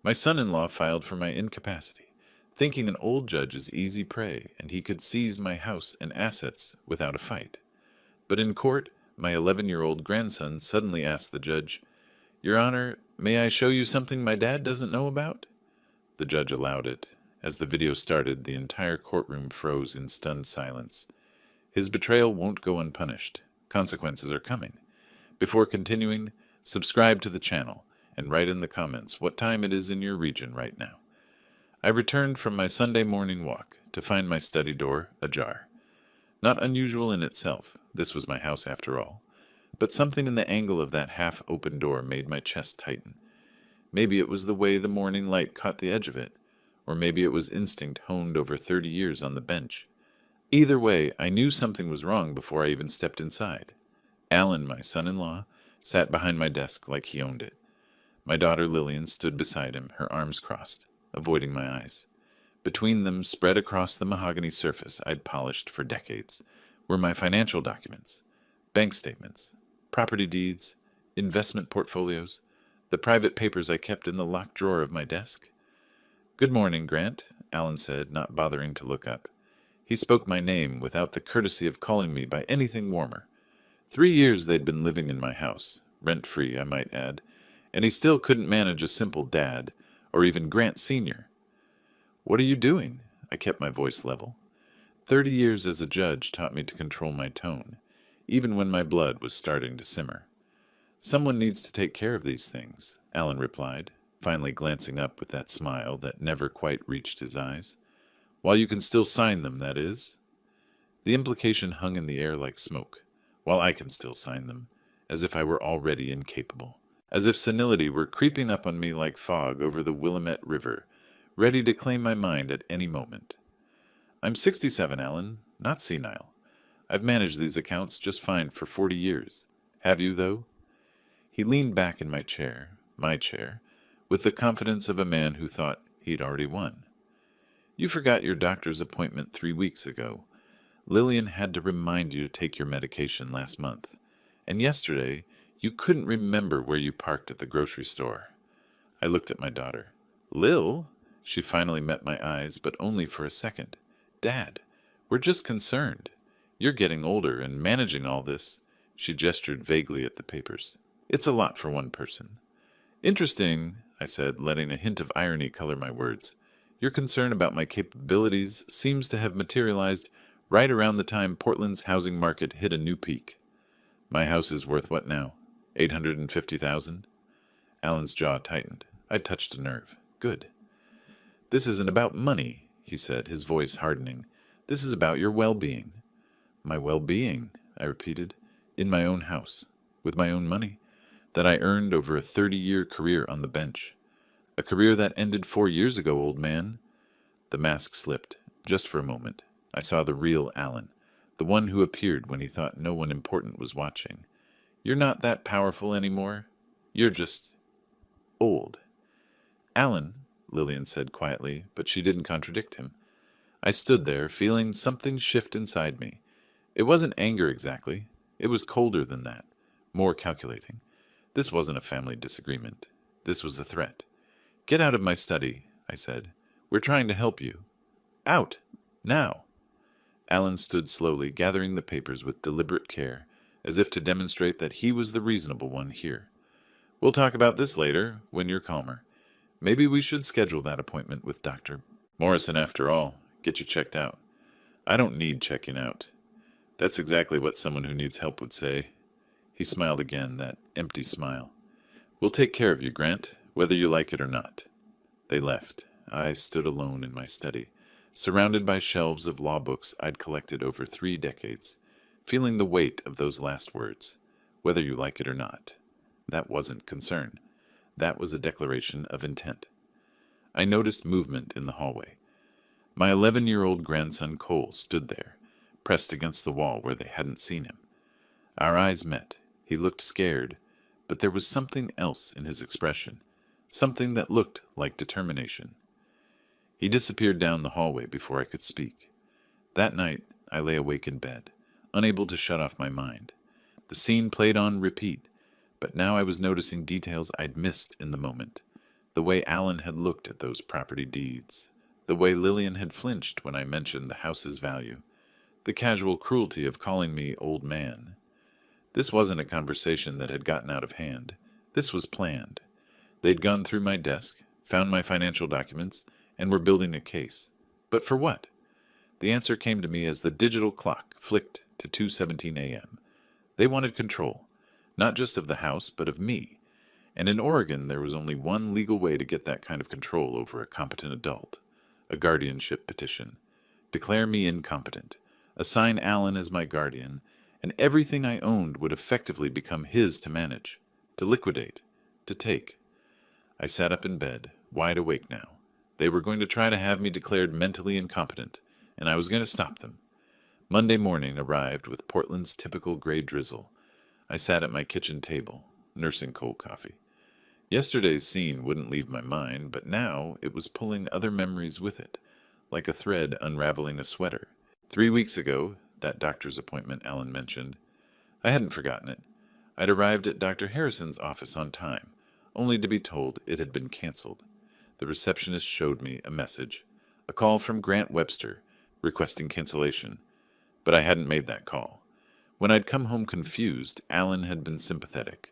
My son-in-law filed for my incapacity, thinking an old judge is easy prey and he could seize my house and assets without a fight. But in court, my 11-year-old grandson suddenly asked the judge, "Your Honor, may I show you something my dad doesn't know about?" The judge allowed it. As the video started, the entire courtroom froze in stunned silence. His betrayal won't go unpunished. Consequences are coming. Before continuing, subscribe to the channel and write in the comments what time it is in your region right now. I returned from my Sunday morning walk to find my study door ajar. Not unusual in itself, this was my house after all, but something in the angle of that half-open door made my chest tighten. Maybe it was the way the morning light caught the edge of it, or maybe it was instinct honed over 30 years on the bench. Either way, I knew something was wrong before I even stepped inside. Alan, my son-in-law, sat behind my desk like he owned it. My daughter Lillian stood beside him, her arms crossed, avoiding my eyes. Between them, spread across the mahogany surface I'd polished for decades, were my financial documents, bank statements, property deeds, investment portfolios, the private papers I kept in the locked drawer of my desk. "Good morning, Grant," Alan said, not bothering to look up. He spoke my name without the courtesy of calling me by anything warmer. 3 years they'd been living in my house, rent-free, I might add, and he still couldn't manage a simple dad, or even Grant Sr. "What are you doing?" I kept my voice level. 30 years as a judge taught me to control my tone, even when my blood was starting to simmer. "Someone needs to take care of these things," Alan replied, finally glancing up with that smile that never quite reached his eyes. "While you can still sign them, that is." The implication hung in the air like smoke. While I can still sign them, as if I were already incapable. As if senility were creeping up on me like fog over the Willamette River, ready to claim my mind at any moment. "I'm 67, Alan, not senile. I've managed these accounts just fine for 40 years. Have you, though?" He leaned back in my chair, with the confidence of a man who thought he'd already won. "You forgot your doctor's appointment 3 weeks ago. Lillian had to remind you to take your medication last month. And yesterday, you couldn't remember where you parked at the grocery store." I looked at my daughter. "Lil?" She finally met my eyes, but only for a second. "Dad, we're just concerned. You're getting older and managing all this." She gestured vaguely at the papers. "It's a lot for one person." "Interesting," I said, letting a hint of irony color my words. "Your concern about my capabilities seems to have materialized right around the time Portland's housing market hit a new peak. My house is worth what now? 850,000? Alan's jaw tightened. I touched a nerve. Good. "This isn't about money," he said, his voice hardening. "This is about your well-being." "My well-being," I repeated, "in my own house, with my own money, that I earned over a 30-year career on the bench. A career that ended 4 years ago, old man." The mask slipped, just for a moment. I saw the real Alan, the one who appeared when he thought no one important was watching. "You're not that powerful anymore. You're just old." "Alan," Lillian said quietly, but she didn't contradict him. I stood there, feeling something shift inside me. It wasn't anger exactly. It was colder than that, more calculating. This wasn't a family disagreement. This was a threat. "Get out of my study," I said. "We're trying to help you." "Out! Now!" Alan stood slowly, gathering the papers with deliberate care, as if to demonstrate that he was the reasonable one here. "We'll talk about this later, when you're calmer. Maybe we should schedule that appointment with Dr. Morrison after all. Get you checked out." "I don't need checking out." "That's exactly what someone who needs help would say." He smiled again, that empty smile. "We'll take care of you, Grant, whether you like it or not." They left. I stood alone in my study, surrounded by shelves of law books I'd collected over 3 decades, feeling the weight of those last words, "whether you like it or not." That wasn't concern. That was a declaration of intent. I noticed movement in the hallway. My 11-year-old grandson Cole stood there, pressed against the wall where they hadn't seen him. Our eyes met. He looked scared, but there was something else in his expression, something that looked like determination. He disappeared down the hallway before I could speak. That night, I lay awake in bed, unable to shut off my mind. The scene played on repeat, but now I was noticing details I'd missed in the moment. The way Alan had looked at those property deeds. The way Lillian had flinched when I mentioned the house's value. The casual cruelty of calling me old man. This wasn't a conversation that had gotten out of hand. This was planned. They'd gone through my desk, found my financial documents, and were building a case. But for what? The answer came to me as the digital clock flicked to 2:17 a.m. They wanted control, not just of the house, but of me. And in Oregon, there was only one legal way to get that kind of control over a competent adult. A guardianship petition. Declare me incompetent. Assign Alan as my guardian, and everything I owned would effectively become his to manage, to liquidate, to take. I sat up in bed, wide awake now. They were going to try to have me declared mentally incompetent, and I was going to stop them. Monday morning arrived with Portland's typical gray drizzle. I sat at my kitchen table, nursing cold coffee. Yesterday's scene wouldn't leave my mind, but now it was pulling other memories with it, like a thread unraveling a sweater. 3 weeks ago, that doctor's appointment Alan mentioned. I hadn't forgotten it. I'd arrived at Dr. Harrison's office on time, only to be told it had been canceled. The receptionist showed me a message, a call from Grant Webster, requesting cancellation. But I hadn't made that call. When I'd come home confused, Alan had been sympathetic.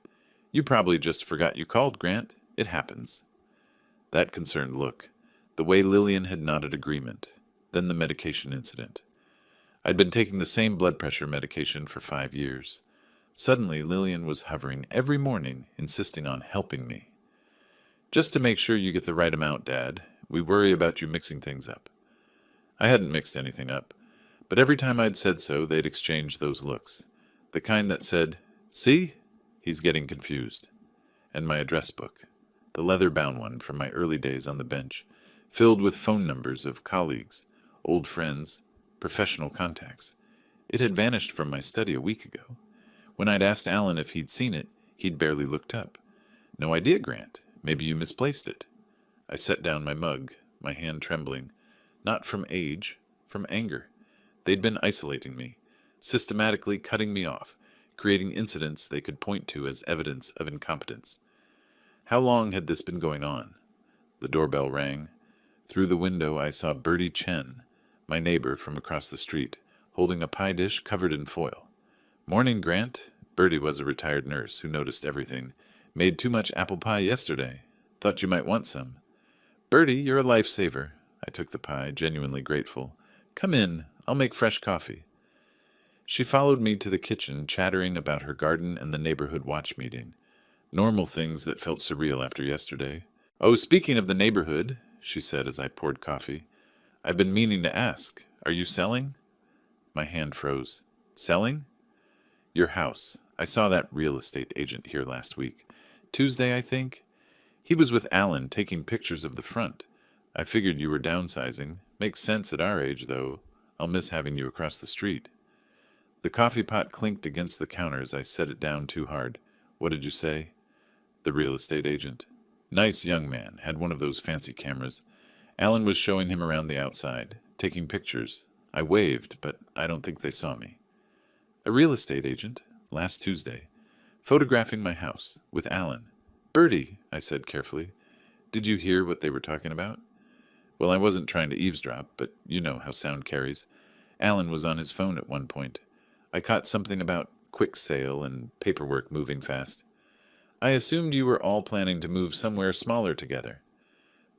You probably just forgot you called, Grant. It happens. That concerned look, the way Lillian had nodded agreement, then the medication incident. I'd been taking the same blood pressure medication for 5 years. Suddenly, Lillian was hovering every morning, insisting on helping me. Just to make sure you get the right amount, Dad. We worry about you mixing things up. I hadn't mixed anything up, but every time I'd said so, they'd exchange those looks. The kind that said, "See? He's getting confused." And my address book, the leather-bound one from my early days on the bench, filled with phone numbers of colleagues, old friends, professional contacts. It had vanished from my study a week ago. When I'd asked Alan if he'd seen it, he'd barely looked up. "No idea, Grant. Maybe you misplaced it." I set down my mug, my hand trembling, not from age, from anger. They'd been isolating me, systematically cutting me off, creating incidents they could point to as evidence of incompetence. How long had this been going on? The doorbell rang. Through the window I saw Bertie Chen, my neighbor from across the street, holding a pie dish covered in foil. "Morning, Grant." Bertie was a retired nurse who noticed everything. "Made too much apple pie yesterday. Thought you might want some." "Bertie, you're a lifesaver." I took the pie, genuinely grateful. "Come in. I'll make fresh coffee." She followed me to the kitchen, chattering about her garden and the neighborhood watch meeting. Normal things that felt surreal after yesterday. "Oh, speaking of the neighborhood," she said as I poured coffee, "I've been meaning to ask. Are you selling?" My hand froze. "Selling?" "Your house. I saw that real estate agent here last week. Tuesday, I think. He was with Alan, taking pictures of the front. I figured you were downsizing. Makes sense at our age, though. I'll miss having you across the street." The coffee pot clinked against the counter as I set it down too hard. "What did you say?" "The real estate agent. Nice young man, had one of those fancy cameras. Alan was showing him around the outside, taking pictures. I waved, but I don't think they saw me." "A real estate agent? Last Tuesday. Photographing my house, with Alan." "Bertie," I said carefully, "did you hear what they were talking about?" Well, I wasn't trying to eavesdrop, but you know how sound carries. Alan was on his phone at one point. I caught something about quick sale and paperwork moving fast. "I assumed you were all planning to move somewhere smaller together."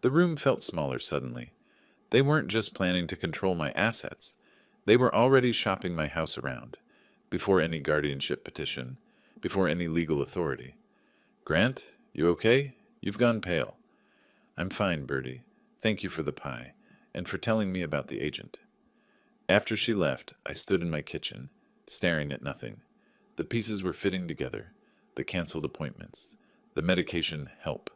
The room felt smaller suddenly. They weren't just planning to control my assets. They were already shopping my house around, before any guardianship petition, before any legal authority. "Grant, you okay? You've gone pale." "I'm fine, Bertie. Thank you for the pie, and for telling me about the agent." After she left, I stood in my kitchen, staring at nothing. The pieces were fitting together. The canceled appointments, the medication help,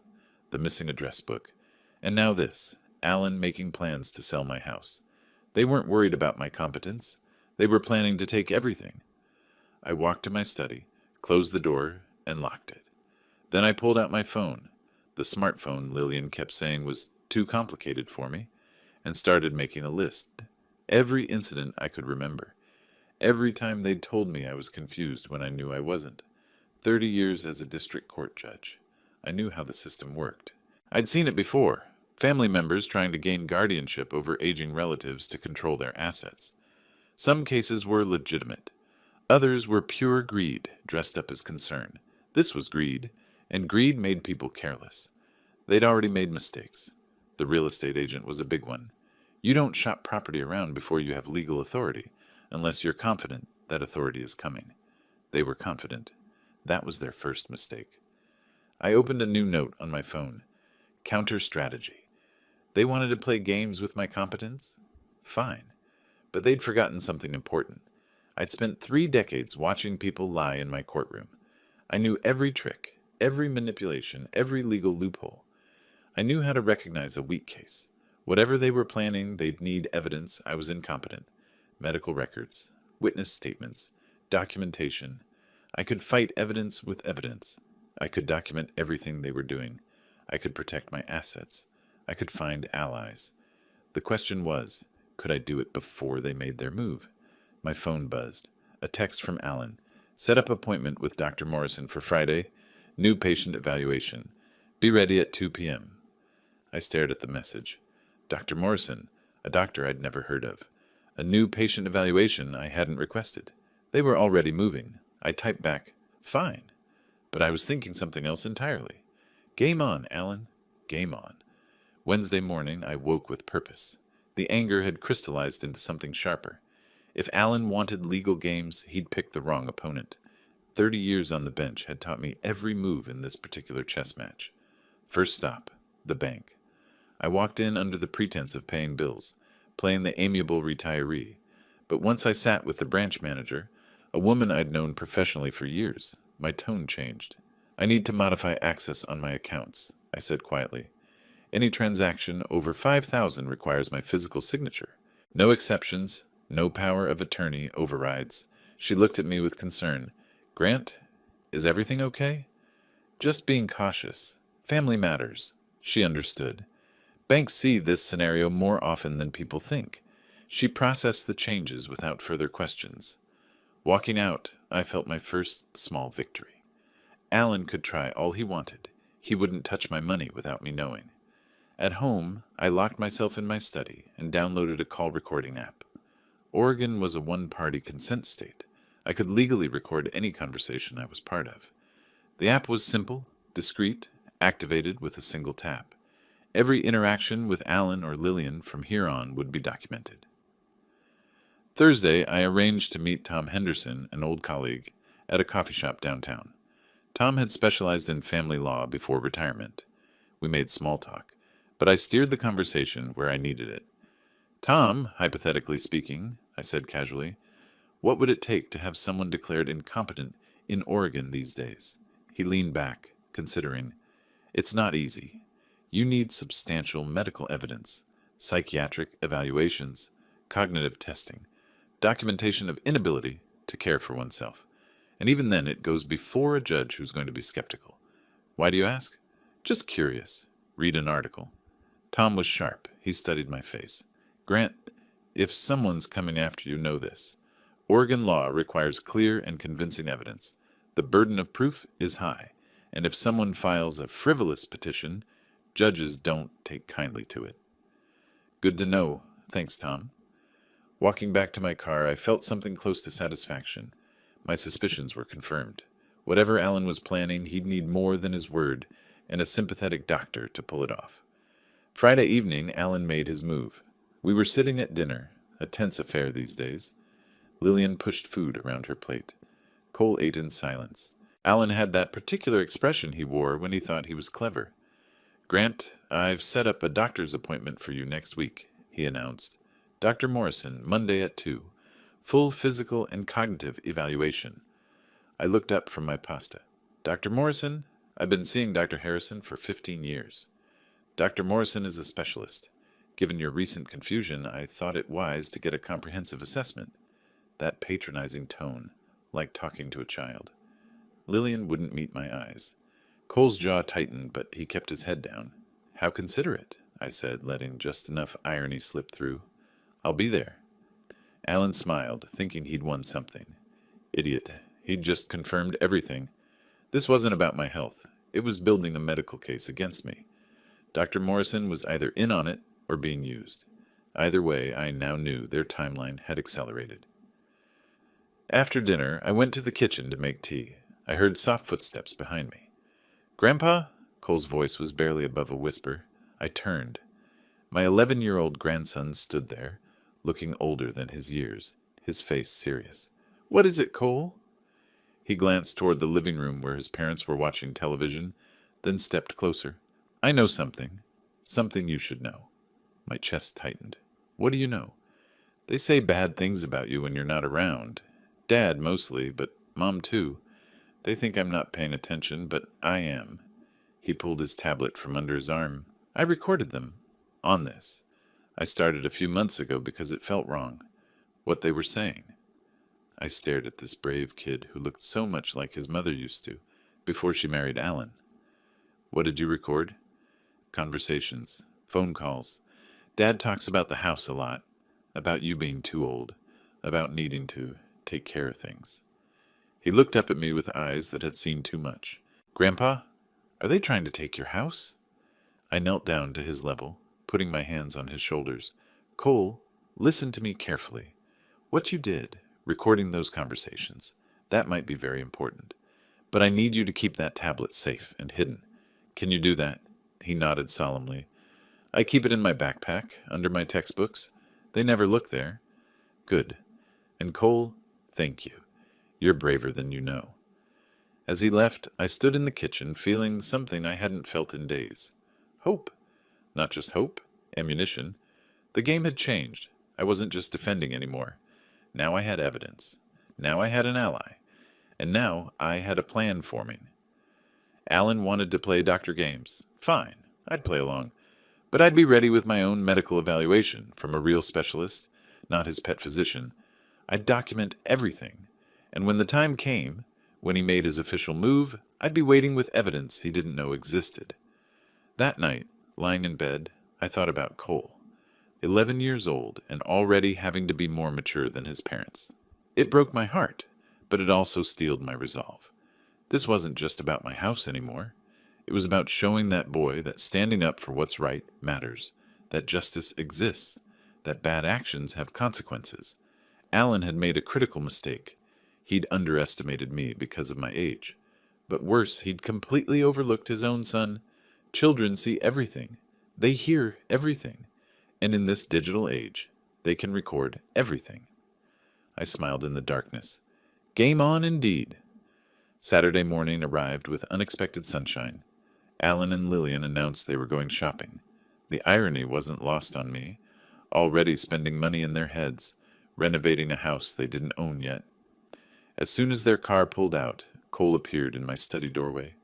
the missing address book, and now this, Alan making plans to sell my house. They weren't worried about my competence. They were planning to take everything. I walked to my study, closed the door, and locked it. Then I pulled out my phone, the smartphone Lillian kept saying was too complicated for me, and started making a list. Every incident I could remember. Every time they'd told me I was confused when I knew I wasn't. 30 years as a district court judge. I knew how the system worked. I'd seen it before. Family members trying to gain guardianship over aging relatives to control their assets. Some cases were legitimate. Others were pure greed, dressed up as concern. This was greed, and greed made people careless. They'd already made mistakes. The real estate agent was a big one. You don't shop property around before you have legal authority, unless you're confident that authority is coming. They were confident. That was their first mistake. I opened a new note on my phone. Counter strategy. They wanted to play games with my competence? Fine. But they'd forgotten something important. I'd spent 3 decades watching people lie in my courtroom. I knew every trick, every manipulation, every legal loophole. I knew how to recognize a weak case. Whatever they were planning, they'd need evidence I was incompetent. Medical records, witness statements, documentation. I could fight evidence with evidence. I could document everything they were doing. I could protect my assets. I could find allies. The question was, could I do it before they made their move? My phone buzzed. A text from Alan. Set up appointment with Dr. Morrison for Friday. New patient evaluation. Be ready at 2 p.m. I stared at the message. Dr. Morrison, a doctor I'd never heard of. A new patient evaluation I hadn't requested. They were already moving. I typed back, fine. But I was thinking something else entirely. Game on, Alan. Game on. Wednesday morning, I woke with purpose. The anger had crystallized into something sharper. If Alan wanted legal games, he'd picked the wrong opponent. 30 years on the bench had taught me every move in this particular chess match. First stop, the bank. I walked in under the pretense of paying bills, playing the amiable retiree. But once I sat with the branch manager, a woman I'd known professionally for years, my tone changed. I need to modify access on my accounts, I said quietly. Any transaction over $5,000 requires my physical signature. No exceptions, no power of attorney overrides. She looked at me with concern. Grant, is everything okay? Just being cautious. Family matters. She understood. Banks see this scenario more often than people think. She processed the changes without further questions. Walking out, I felt my first small victory. Alan could try all he wanted. He wouldn't touch my money without me knowing. At home, I locked myself in my study and downloaded a call recording app. Oregon was a one-party consent state. I could legally record any conversation I was part of. The app was simple, discreet, activated with a single tap. Every interaction with Alan or Lillian from here on would be documented. Thursday, I arranged to meet Tom Henderson, an old colleague, at a coffee shop downtown. Tom had specialized in family law before retirement. We made small talk, but I steered the conversation where I needed it. Tom, hypothetically speaking, I said casually, what would it take to have someone declared incompetent in Oregon these days? He leaned back, considering. It's not easy. You need substantial medical evidence, psychiatric evaluations, cognitive testing, documentation of inability to care for oneself. And even then, it goes before a judge who's going to be skeptical. Why do you ask? Just curious. Read an article. Tom was sharp. He studied my face. Grant, if someone's coming after you, know this. Oregon law requires clear and convincing evidence. The burden of proof is high, and if someone files a frivolous petition, judges don't take kindly to it. Good to know. Thanks, Tom. Walking back to my car, I felt something close to satisfaction. My suspicions were confirmed. Whatever Alan was planning, he'd need more than his word and a sympathetic doctor to pull it off. Friday evening, Alan made his move. We were sitting at dinner, a tense affair these days. Lillian pushed food around her plate. Cole ate in silence. Alan had that particular expression he wore when he thought he was clever. Grant, I've set up a doctor's appointment for you next week, he announced. Dr. Morrison, Monday at 2. Full physical and cognitive evaluation. I looked up from my pasta. Dr. Morrison? I've been seeing Dr. Harrison for 15 years. Dr. Morrison is a specialist. Given your recent confusion, I thought it wise to get a comprehensive assessment. That patronizing tone, like talking to a child. Lillian wouldn't meet my eyes. Cole's jaw tightened, but he kept his head down. How considerate, I said, letting just enough irony slip through. I'll be there. Alan smiled, thinking he'd won something. Idiot. He'd just confirmed everything. This wasn't about my health. It was building a medical case against me. Dr. Morrison was either in on it or being used. Either way, I now knew their timeline had accelerated. After dinner, I went to the kitchen to make tea. I heard soft footsteps behind me. "Grandpa?" Cole's voice was barely above a whisper. I turned. My 11-year-old grandson stood there, looking older than his years, his face serious. "What is it, Cole?" He glanced toward the living room where his parents were watching television, then stepped closer. "I know something. Something you should know." My chest tightened. "What do you know?" "They say bad things about you when you're not around. Dad mostly, but Mom too. They think I'm not paying attention, but I am." He pulled his tablet from under his arm. "I recorded them. On this. I started a few months ago because it felt wrong. What they were saying." I stared at this brave kid who looked so much like his mother used to, before she married Alan. "What did you record?" "Conversations. Phone calls. Dad talks about the house a lot. About you being too old. About needing to take care of things." He looked up at me with eyes that had seen too much. "Grandpa, are they trying to take your house?" I knelt down to his level, putting my hands on his shoulders. "Cole, listen to me carefully. What you did, recording those conversations, that might be very important. But I need you to keep that tablet safe and hidden. Can you do that?" He nodded solemnly. "I keep it in my backpack, under my textbooks. They never look there." "Good. And Cole, thank you. You're braver than you know." As he left, I stood in the kitchen, feeling something I hadn't felt in days. Hope. Not just hope, ammunition. The game had changed. I wasn't just defending anymore. Now I had evidence. Now I had an ally. And now I had a plan forming. Alan wanted to play Dr. Games. Fine, I'd play along. But I'd be ready with my own medical evaluation from a real specialist, not his pet physician. I'd document everything. And when the time came, when he made his official move, I'd be waiting with evidence he didn't know existed. That night, lying in bed, I thought about Cole. 11 years old and already having to be more mature than his parents. It broke my heart, but it also steeled my resolve. This wasn't just about my house anymore. It was about showing that boy that standing up for what's right matters, that justice exists, that bad actions have consequences. Alan had made a critical mistake. He'd underestimated me because of my age. But worse, he'd completely overlooked his own son. Children see everything. They hear everything. And in this digital age, they can record everything. I smiled in the darkness. Game on indeed. Saturday morning arrived with unexpected sunshine. Alan and Lillian announced they were going shopping. The irony wasn't lost on me. Already spending money in their heads, renovating a house they didn't own yet. As soon as their car pulled out, Cole appeared in my study doorway.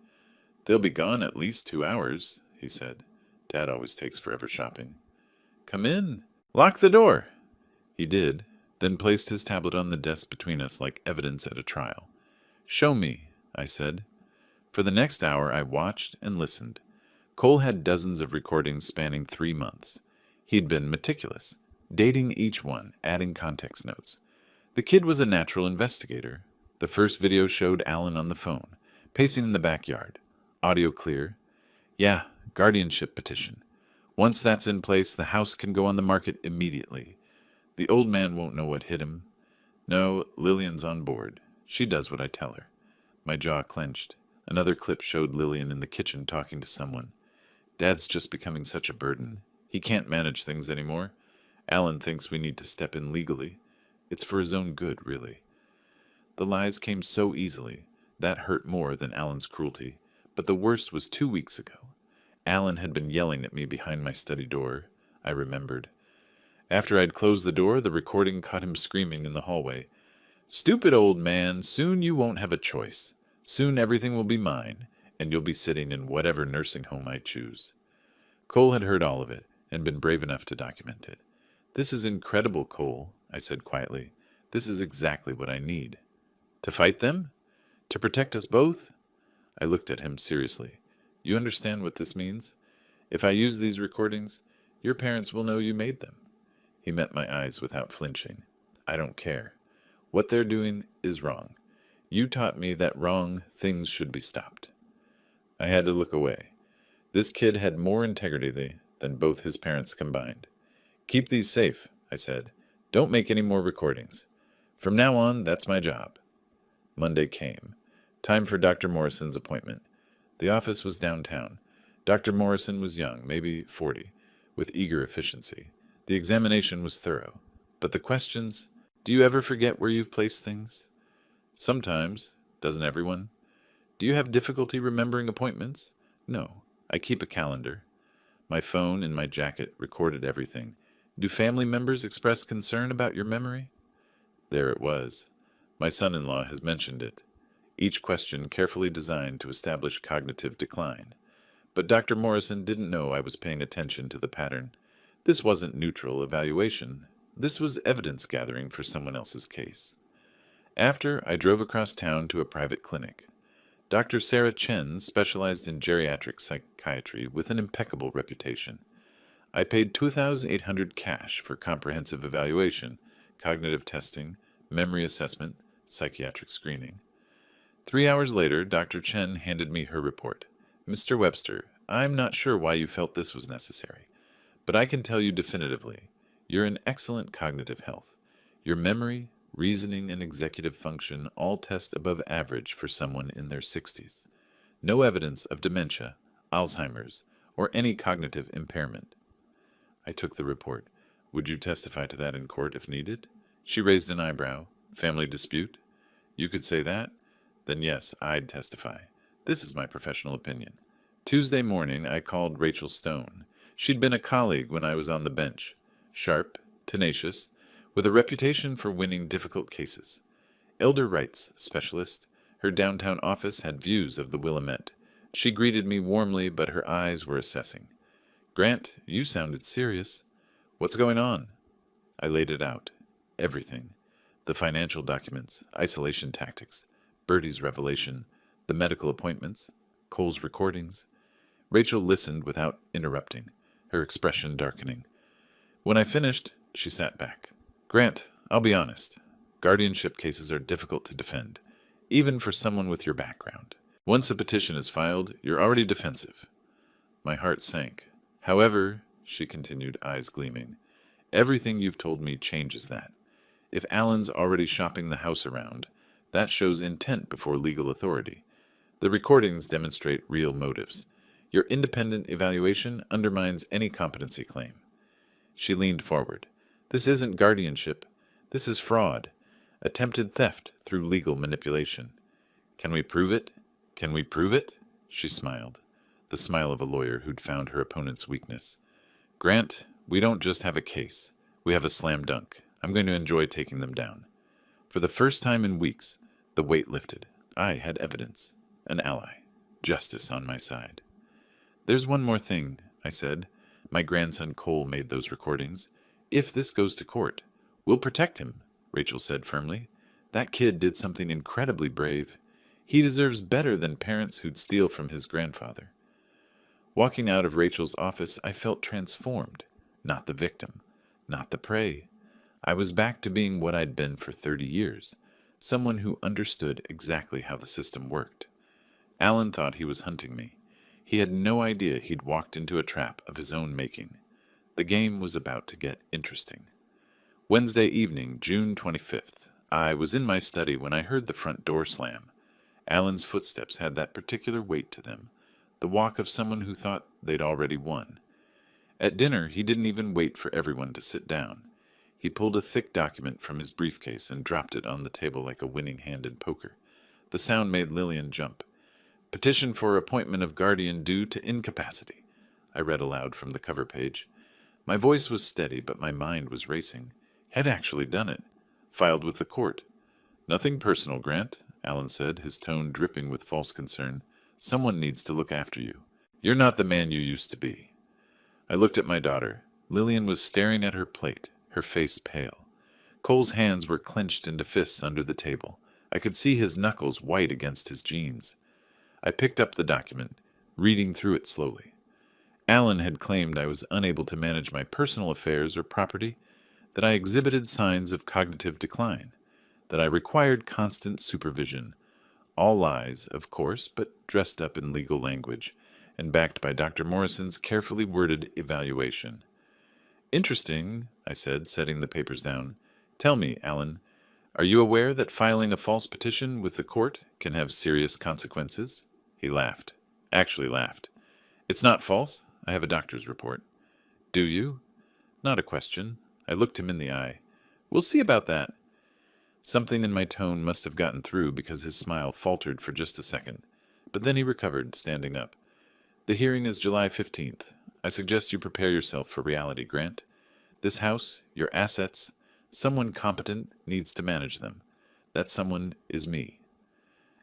"They'll be gone at least 2 hours," he said. Dad always takes forever shopping. "Come in. Lock the door." He did, then placed his tablet on the desk between us like evidence at a trial. "Show me," I said. For the next hour, I watched and listened. Cole had dozens of recordings spanning 3 months. He'd been meticulous, dating each one, adding context notes. The kid was a natural investigator. The first video showed Alan on the phone, pacing in the backyard. Audio clear. "Yeah, guardianship petition. Once that's in place, the house can go on the market immediately. The old man won't know what hit him. No, Lillian's on board. She does what I tell her." My jaw clenched. Another clip showed Lillian in the kitchen talking to someone. "Dad's just becoming such a burden. He can't manage things anymore. Alan thinks we need to step in legally. It's for his own good, really." The lies came so easily. That hurt more than Alan's cruelty. But the worst was 2 weeks ago. Alan had been yelling at me behind my study door, I remembered. After I'd closed the door, the recording caught him screaming in the hallway. "Stupid old man, soon you won't have a choice. Soon everything will be mine, and you'll be sitting in whatever nursing home I choose." Cole had heard all of it, and been brave enough to document it. "This is incredible, Cole," I said quietly. "This is exactly what I need." "To fight them? To protect us both?" I looked at him seriously. "You understand what this means? If I use these recordings, your parents will know you made them." He met my eyes without flinching. "I don't care. What they're doing is wrong. You taught me that wrong things should be stopped." I had to look away. This kid had more integrity than both his parents combined. Keep these safe, I said. Don't make any more recordings. From now on, that's my job. Monday came. Time for Dr. Morrison's appointment. The office was downtown. Dr. Morrison was young, maybe 40, with eager efficiency. The examination was thorough. But the questions, do you ever forget where you've placed things? Sometimes. Doesn't everyone? Do you have difficulty remembering appointments? No. I keep a calendar. My phone in my jacket recorded everything. Do family members express concern about your memory? There it was. My son-in-law has mentioned it. Each question carefully designed to establish cognitive decline. But Dr. Morrison didn't know I was paying attention to the pattern. This wasn't neutral evaluation. This was evidence gathering for someone else's case. After, I drove across town to a private clinic. Dr. Sarah Chen specialized in geriatric psychiatry with an impeccable reputation. I paid $2,800 cash for comprehensive evaluation, cognitive testing, memory assessment, psychiatric screening. 3 hours later, Dr. Chen handed me her report. Mr. Webster, I'm not sure why you felt this was necessary, but I can tell you definitively, you're in excellent cognitive health. Your memory, reasoning, and executive function all test above average for someone in their 60s. No evidence of dementia, Alzheimer's, or any cognitive impairment. I took the report. Would you testify to that in court if needed? She raised an eyebrow. Family dispute? You could say that? Then yes, I'd testify. This is my professional opinion. Tuesday morning, I called Rachel Stone. She'd been a colleague when I was on the bench. Sharp, tenacious, with a reputation for winning difficult cases. Elder rights specialist, her downtown office had views of the Willamette. She greeted me warmly, but her eyes were assessing. Grant, you sounded serious. What's going on? I laid it out. Everything. The financial documents, isolation tactics, Bertie's revelation, the medical appointments, Cole's recordings. Rachel listened without interrupting, her expression darkening. When I finished, she sat back. Grant, I'll be honest. Guardianship cases are difficult to defend, even for someone with your background. Once a petition is filed, you're already defensive. My heart sank. However, she continued, eyes gleaming, everything you've told me changes that. If Alan's already shopping the house around, that shows intent before legal authority. The recordings demonstrate real motives. Your independent evaluation undermines any competency claim. She leaned forward. This isn't guardianship. This is fraud. Attempted theft through legal manipulation. Can we prove it? Can we prove it? She smiled, the smile of a lawyer who'd found her opponent's weakness. Grant, we don't just have a case. We have a slam dunk. I'm going to enjoy taking them down. For the first time in weeks, the weight lifted. I had evidence. An ally. Justice on my side. There's one more thing, I said. My grandson Cole made those recordings. If this goes to court, we'll protect him, Rachel said firmly. That kid did something incredibly brave. He deserves better than parents who'd steal from his grandfather. Walking out of Rachel's office, I felt transformed. Not the victim. Not the prey. I was back to being what I'd been for 30 years. Someone who understood exactly how the system worked. Alan thought he was hunting me. He had no idea he'd walked into a trap of his own making. The game was about to get interesting. Wednesday evening, June 25th. I was in my study when I heard the front door slam. Alan's footsteps had that particular weight to them, the walk of someone who thought they'd already won. At dinner, he didn't even wait for everyone to sit down. He pulled a thick document from his briefcase and dropped it on the table like a winning hand in poker. The sound made Lillian jump. Petition for appointment of guardian due to incapacity. I read aloud from the cover page. My voice was steady, but my mind was racing. Had actually done it. Filed with the court. Nothing personal, Grant, Alan said, his tone dripping with false concern. Someone needs to look after you. You're not the man you used to be. I looked at my daughter. Lillian was staring at her plate, her face pale. Cole's hands were clenched into fists under the table. I could see his knuckles white against his jeans. I picked up the document, reading through it slowly. Alan had claimed I was unable to manage my personal affairs or property, that I exhibited signs of cognitive decline, that I required constant supervision. All lies, of course, but dressed up in legal language, and backed by Dr. Morrison's carefully worded evaluation. Interesting, I said, setting the papers down. Tell me, Alan, are you aware that filing a false petition with the court can have serious consequences? He laughed. Actually laughed. It's not false. I have a doctor's report. Do you? Not a question. I looked him in the eye. We'll see about that. Something in my tone must have gotten through because his smile faltered for just a second. But then he recovered, standing up. The hearing is July 15th. I suggest you prepare yourself for reality, Grant. This house, your assets, someone competent needs to manage them. That someone is me.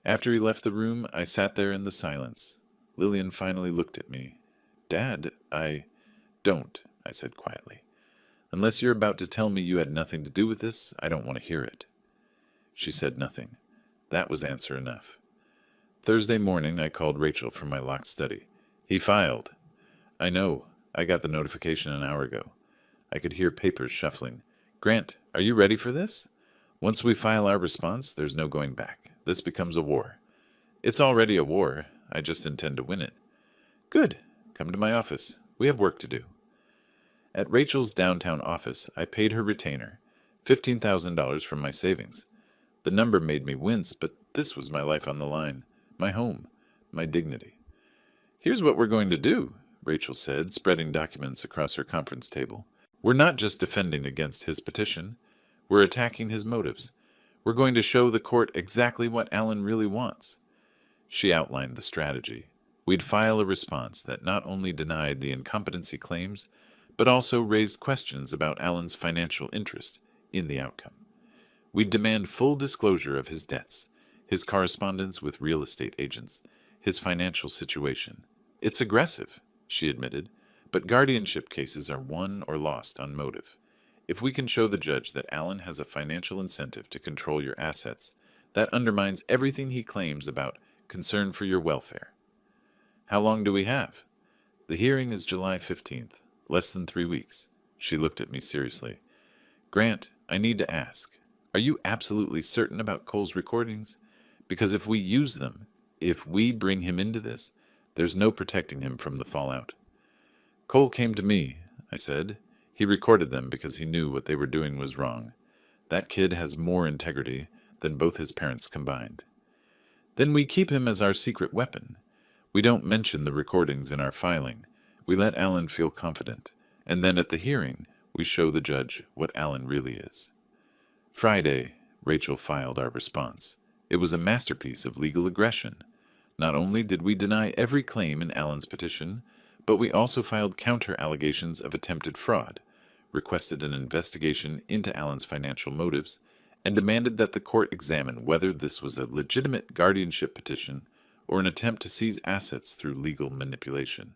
After he left the room, I sat there in the silence. Lillian finally looked at me. Dad, Don't, I said quietly. Unless you're about to tell me you had nothing to do with this, I don't want to hear it. She said nothing. That was answer enough. Thursday morning, I called Rachel from my locked study. He filed. I know. I got the notification an hour ago. I could hear papers shuffling. Grant, are you ready for this? Once we file our response, there's no going back. This becomes a war. It's already a war. I just intend to win it. Good. Come to my office. We have work to do. At Rachel's downtown office, I paid her retainer, $15,000 from my savings. The number made me wince, but this was my life on the line, my home, my dignity. Here's what we're going to do, Rachel said, spreading documents across her conference table. We're not just defending against his petition. We're attacking his motives. We're going to show the court exactly what Alan really wants. She outlined the strategy. We'd file a response that not only denied the incompetency claims, but also raised questions about Alan's financial interest in the outcome. We'd demand full disclosure of his debts, his correspondence with real estate agents, his financial situation. It's aggressive, she admitted, but guardianship cases are won or lost on motive. If we can show the judge that Alan has a financial incentive to control your assets, that undermines everything he claims about concern for your welfare. How long do we have? The hearing is July 15th, less than 3 weeks. She looked at me seriously. Grant, I need to ask, are you absolutely certain about Cole's recordings? Because if we use them, if we bring him into this, there's no protecting him from the fallout. Cole came to me, I said. He recorded them because he knew what they were doing was wrong. That kid has more integrity than both his parents combined. Then we keep him as our secret weapon. We don't mention the recordings in our filing. We let Alan feel confident, and then at the hearing, we show the judge what Alan really is. Friday, Rachel filed our response. It was a masterpiece of legal aggression. Not only did we deny every claim in Alan's petition, but we also filed counter-allegations of attempted fraud, requested an investigation into Alan's financial motives, and demanded that the court examine whether this was a legitimate guardianship petition or an attempt to seize assets through legal manipulation.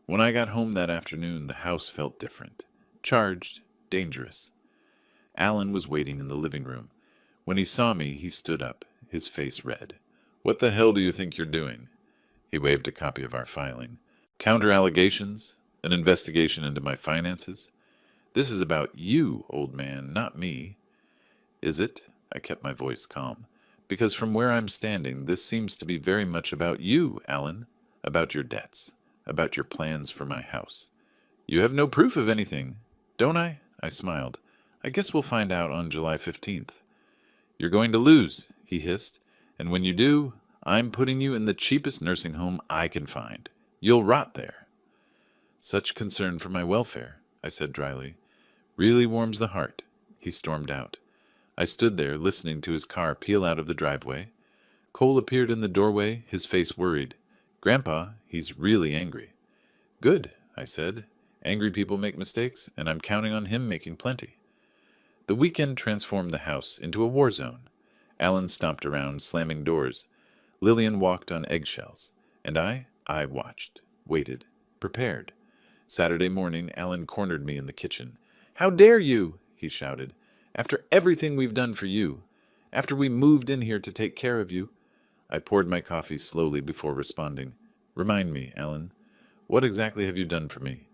When I got home that afternoon, the house felt different. Charged, dangerous. Alan was waiting in the living room. When he saw me, he stood up, his face red. What the hell do you think you're doing? He waved a copy of our filing. Counter-allegations? An investigation into my finances? This is about you, old man, not me. Is it? I kept my voice calm. Because from where I'm standing, this seems to be very much about you, Alan. About your debts. About your plans for my house. You have no proof of anything, don't I? I smiled. I guess we'll find out on July 15th. You're going to lose, he hissed. And when you do, I'm putting you in the cheapest nursing home I can find. You'll rot there. Such concern for my welfare, I said dryly. Really warms the heart. He stormed out. I stood there, listening to his car peel out of the driveway. Cole appeared in the doorway, his face worried. Grandpa, he's really angry. Good, I said. Angry people make mistakes, and I'm counting on him making plenty. The weekend transformed the house into a war zone. Alan stomped around, slamming doors. Lillian walked on eggshells. And I watched, waited, prepared. Saturday morning, Alan cornered me in the kitchen. How dare you, he shouted. After everything we've done for you. After we moved in here to take care of you. I poured my coffee slowly before responding. Remind me, Alan, what exactly have you done for me?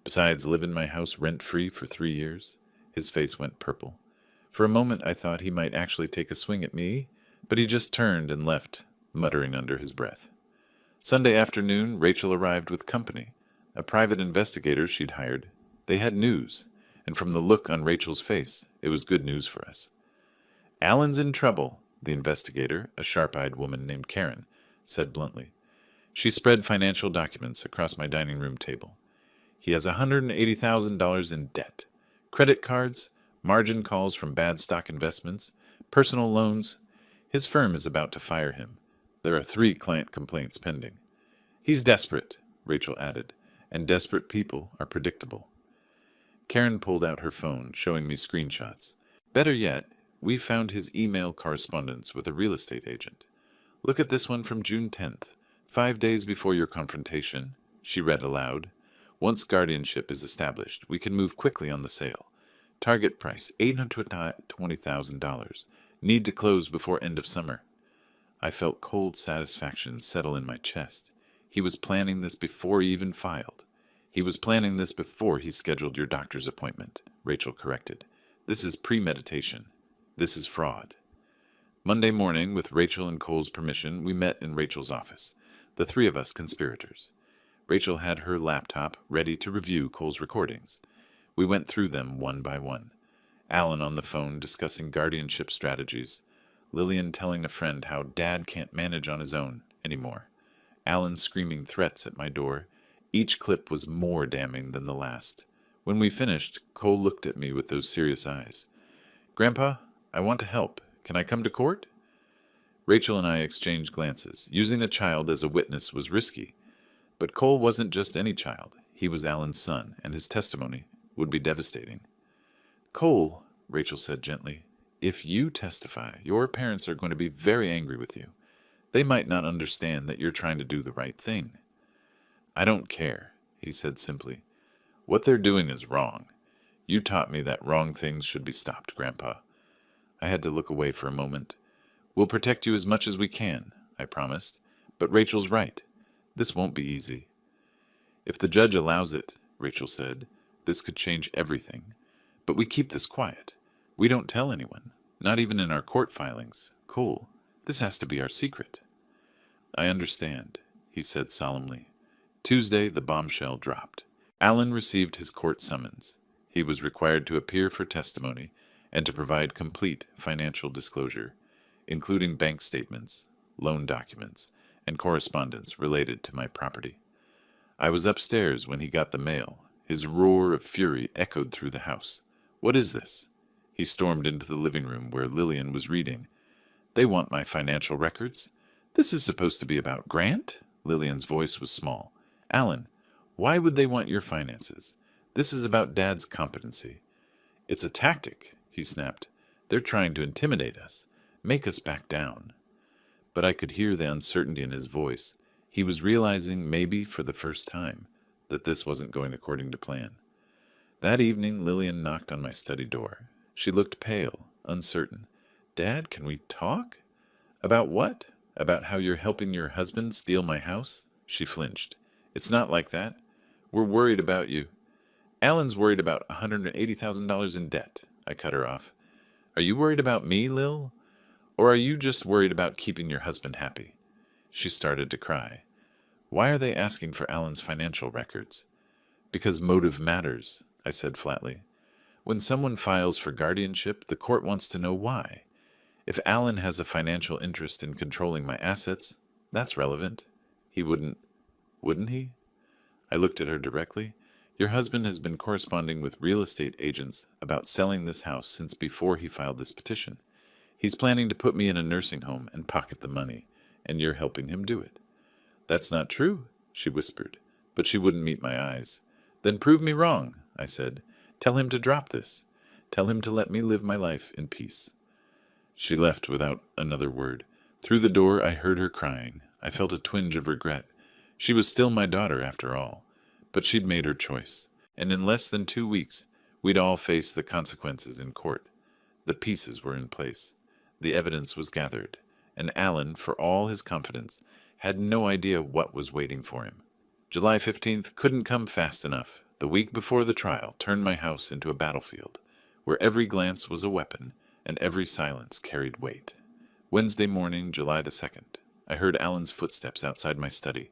Besides live in my house rent-free for 3 years? His face went purple. For a moment I thought he might actually take a swing at me, but he just turned and left, muttering under his breath. Sunday afternoon, Rachel arrived with company, a private investigator she'd hired. They had news, and from the look on Rachel's face, it was good news for us. Alan's in trouble, the investigator, a sharp-eyed woman named Karen, said bluntly. She spread financial documents across my dining room table. He has $180,000 in debt, credit cards, margin calls from bad stock investments, personal loans. His firm is about to fire him. There are 3 client complaints pending. He's desperate, Rachel added, and desperate people are predictable. Karen pulled out her phone, showing me screenshots. Better yet, we found his email correspondence with a real estate agent. Look at this one from June 10th, 5 days before your confrontation, she read aloud. Once guardianship is established, we can move quickly on the sale. Target price, $820,000. Need to close before end of summer. I felt cold satisfaction settle in my chest. He was planning this before he even filed. He was planning this before he scheduled your doctor's appointment, Rachel corrected. This is premeditation. This is fraud. Monday morning, with Rachel and Cole's permission, we met in Rachel's office, the 3 of us conspirators. Rachel had her laptop ready to review Cole's recordings. We went through them one by one. Alan on the phone discussing guardianship strategies. Lillian telling a friend how Dad can't manage on his own anymore. Alan screaming threats at my door. Each clip was more damning than the last. When we finished, Cole looked at me with those serious eyes. Grandpa, I want to help. Can I come to court? Rachel and I exchanged glances. Using a child as a witness was risky. But Cole wasn't just any child. He was Alan's son, and his testimony would be devastating. Cole, Rachel said gently, if you testify, your parents are going to be very angry with you. They might not understand that you're trying to do the right thing. I don't care, he said simply. What they're doing is wrong. You taught me that wrong things should be stopped, Grandpa. I had to look away for a moment. We'll protect you as much as we can, I promised. But Rachel's right. This won't be easy. If the judge allows it, Rachel said, this could change everything. But we keep this quiet. We don't tell anyone, not even in our court filings. Cole, this has to be our secret. I understand, he said solemnly. Tuesday, the bombshell dropped. Alan received his court summons. He was required to appear for testimony and to provide complete financial disclosure, including bank statements, loan documents, and correspondence related to my property. I was upstairs when he got the mail. His roar of fury echoed through the house. What is this? He stormed into the living room where Lillian was reading. They want my financial records. This is supposed to be about Grant? Lillian's voice was small. Alan, why would they want your finances? This is about Dad's competency. It's a tactic, he snapped. They're trying to intimidate us, make us back down. But I could hear the uncertainty in his voice. He was realizing, maybe for the first time, that this wasn't going according to plan. That evening, Lillian knocked on my study door. She looked pale, uncertain. Dad, can we talk? About what? About how you're helping your husband steal my house? She flinched. It's not like that. We're worried about you. Alan's worried about $180,000 in debt. I cut her off. Are you worried about me, Lil? Or are you just worried about keeping your husband happy? She started to cry. Why are they asking for Alan's financial records? Because motive matters, I said flatly. When someone files for guardianship, the court wants to know why. If Alan has a financial interest in controlling my assets, that's relevant. He wouldn't he? I looked at her directly. Your husband has been corresponding with real estate agents about selling this house since before he filed this petition. He's planning to put me in a nursing home and pocket the money, and you're helping him do it. That's not true, she whispered, but she wouldn't meet my eyes. Then prove me wrong, I said. Tell him to drop this. Tell him to let me live my life in peace. She left without another word. Through the door, I heard her crying. I felt a twinge of regret. She was still my daughter, after all. But she'd made her choice. And in less than 2 weeks, we'd all face the consequences in court. The pieces were in place. The evidence was gathered. And Alan, for all his confidence, had no idea what was waiting for him. July 15th couldn't come fast enough. The week before the trial turned my house into a battlefield, where every glance was a weapon, and every silence carried weight. Wednesday morning, July the 2nd, I heard Alan's footsteps outside my study.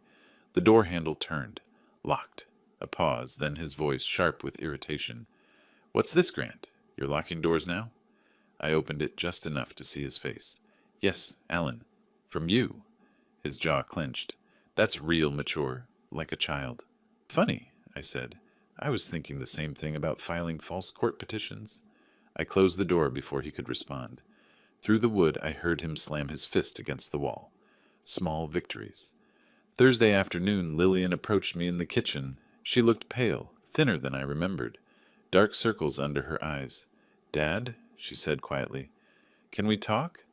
The door handle turned. Locked. A pause, then his voice sharp with irritation. "What's this, Grant? You're locking doors now?" I opened it just enough to see his face. "Yes, Alan. From you." His jaw clenched. "That's real mature, like a child." "Funny," I said. "I was thinking the same thing about filing false court petitions." I closed the door before he could respond. Through the wood, I heard him slam his fist against the wall. Small victories. Thursday afternoon, Lillian approached me in the kitchen. She looked pale, thinner than I remembered, dark circles under her eyes. "Dad," she said quietly, "can we talk?"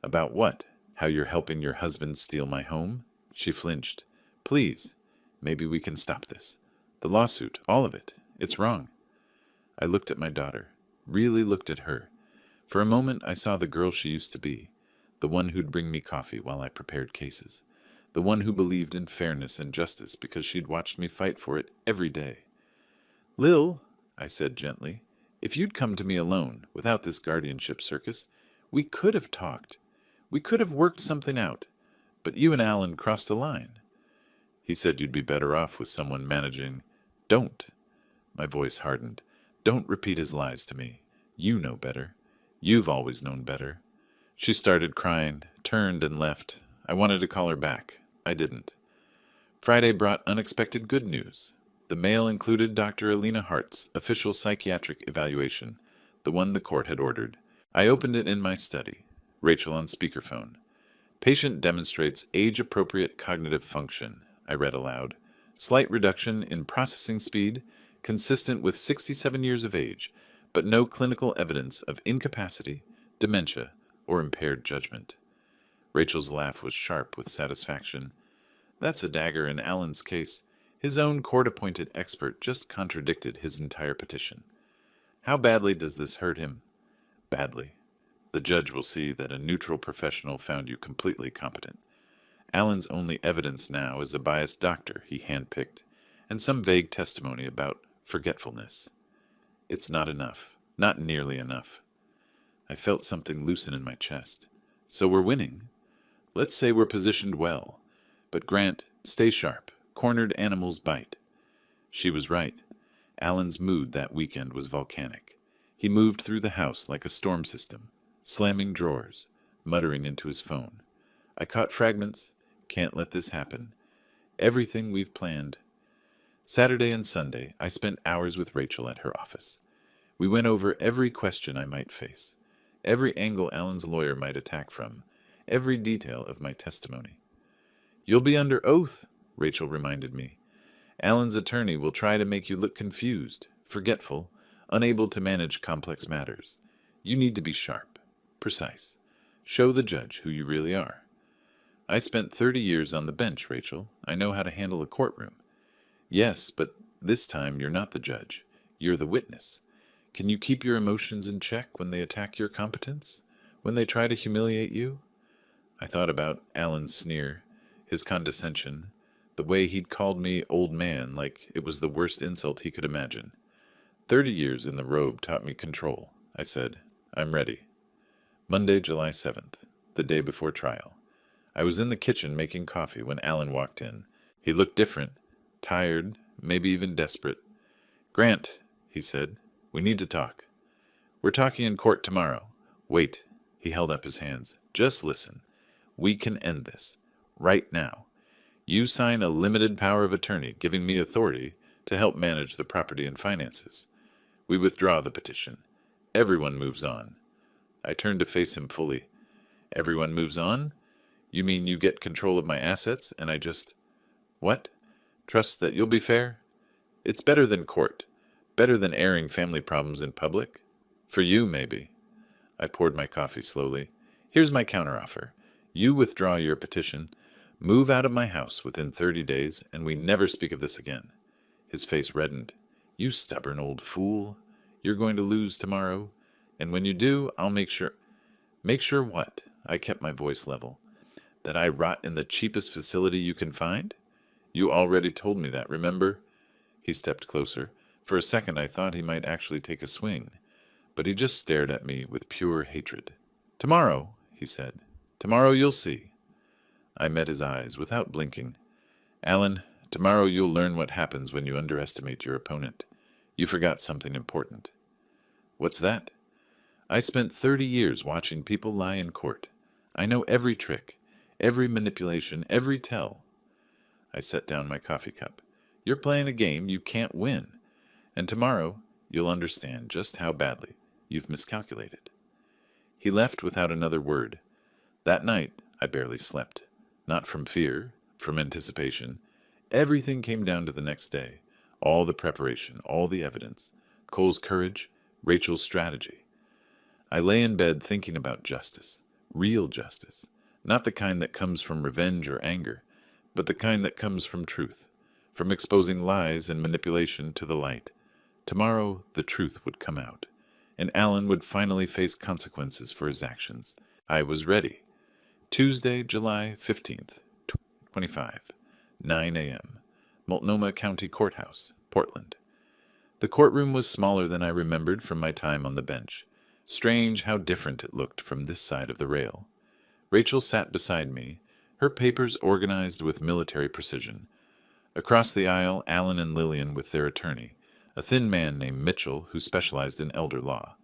"About what? How you're helping your husband steal my home?" She flinched. "Please. Maybe we can stop this. The lawsuit, all of it. It's wrong." I looked at my daughter. Really looked at her. For a moment I saw the girl she used to be, the one who'd bring me coffee while I prepared cases, the one who believed in fairness and justice because she'd watched me fight for it every day. "Lil," I said gently, "if you'd come to me alone, without this guardianship circus, we could have talked. We could have worked something out. But you and Alan crossed a line." "He said you'd be better off with someone managing—" "Don't." My voice hardened. "Don't repeat his lies to me. You know better. You've always known better." She started crying, turned and left. I wanted to call her back. I didn't. Friday brought unexpected good news. The mail included Dr. Alina Hart's official psychiatric evaluation, the one the court had ordered. I opened it in my study. Rachel on speakerphone. "Patient demonstrates age-appropriate cognitive function," I read aloud. "Slight reduction in processing speed, consistent with 67 years of age, but no clinical evidence of incapacity, dementia, or impaired judgment." Rachel's laugh was sharp with satisfaction. "That's a dagger in Alan's case. His own court-appointed expert just contradicted his entire petition. How badly does this hurt him?" "Badly. The judge will see that a neutral professional found you completely competent. Alan's only evidence now is a biased doctor he handpicked, and some vague testimony about forgetfulness. It's not enough. Not nearly enough." I felt something loosen in my chest. "So we're winning. Let's say we're positioned well. But Grant, stay sharp. Cornered animals bite." She was right. Alan's mood that weekend was volcanic. He moved through the house like a storm system, slamming drawers, muttering into his phone. I caught fragments. "Can't let this happen. Everything we've planned." Saturday and Sunday, I spent hours with Rachel at her office. We went over every question I might face, every angle Alan's lawyer might attack from, every detail of my testimony. "You'll be under oath," Rachel reminded me. "Alan's attorney will try to make you look confused, forgetful, unable to manage complex matters. You need to be sharp, precise. Show the judge who you really are." "I spent 30 years on the bench, Rachel. I know how to handle a courtroom." "Yes, but this time you're not the judge. You're the witness. Can you keep your emotions in check when they attack your competence? When they try to humiliate you?" I thought about Alan's sneer, his condescension, the way he'd called me old man like it was the worst insult he could imagine. 30 years in the robe taught me control. I said, "I'm ready." Monday, July 7th, the day before trial. I was in the kitchen making coffee when Alan walked in. He looked different, tired, maybe even desperate. "Grant," he said, "we need to talk." "We're talking in court tomorrow." "Wait." He held up his hands. "Just listen. We can end this. Right now. You sign a limited power of attorney giving me authority to help manage the property and finances. We withdraw the petition. Everyone moves on." I turned to face him fully. "Everyone moves on? You mean you get control of my assets and I just—" "What? Trust that you'll be fair? It's better than court. Better than airing family problems in public. For you, maybe." I poured my coffee slowly. "Here's my counteroffer. You withdraw your petition, move out of my house within 30 days, and we never speak of this again." His face reddened. "You stubborn old fool. You're going to lose tomorrow. And when you do, I'll make sure—" "Make sure what?" I kept my voice level. "That I rot in the cheapest facility you can find? You already told me that, remember?" He stepped closer. For a second I thought he might actually take a swing, but he just stared at me with pure hatred. "Tomorrow," he said. "Tomorrow you'll see." I met his eyes without blinking. Alan, tomorrow you'll learn what happens when you underestimate your opponent. You forgot something important. What's that? I spent 30 years watching people lie in court. I know every trick, every manipulation, every tell. I set down my coffee cup. You're playing a game you can't win. And tomorrow you'll understand just how badly you've miscalculated. He left without another word. That night I barely slept. Not from fear, from anticipation. Everything came down to the next day. All the preparation, all the evidence. Cole's courage, Rachel's strategy. I lay in bed thinking about justice. Real justice. Not the kind that comes from revenge or anger, but the kind that comes from truth. From exposing lies and manipulation to the light. Tomorrow the truth would come out, and Alan would finally face consequences for his actions. I was ready. Tuesday, July 15th, 25, 9 a.m., Multnomah County Courthouse, Portland. The courtroom was smaller than I remembered from my time on the bench. Strange how different it looked from this side of the rail. Rachel sat beside me, her papers organized with military precision. Across the aisle, Alan and Lillian with their attorney, a thin man named Mitchell who specialized in elder law.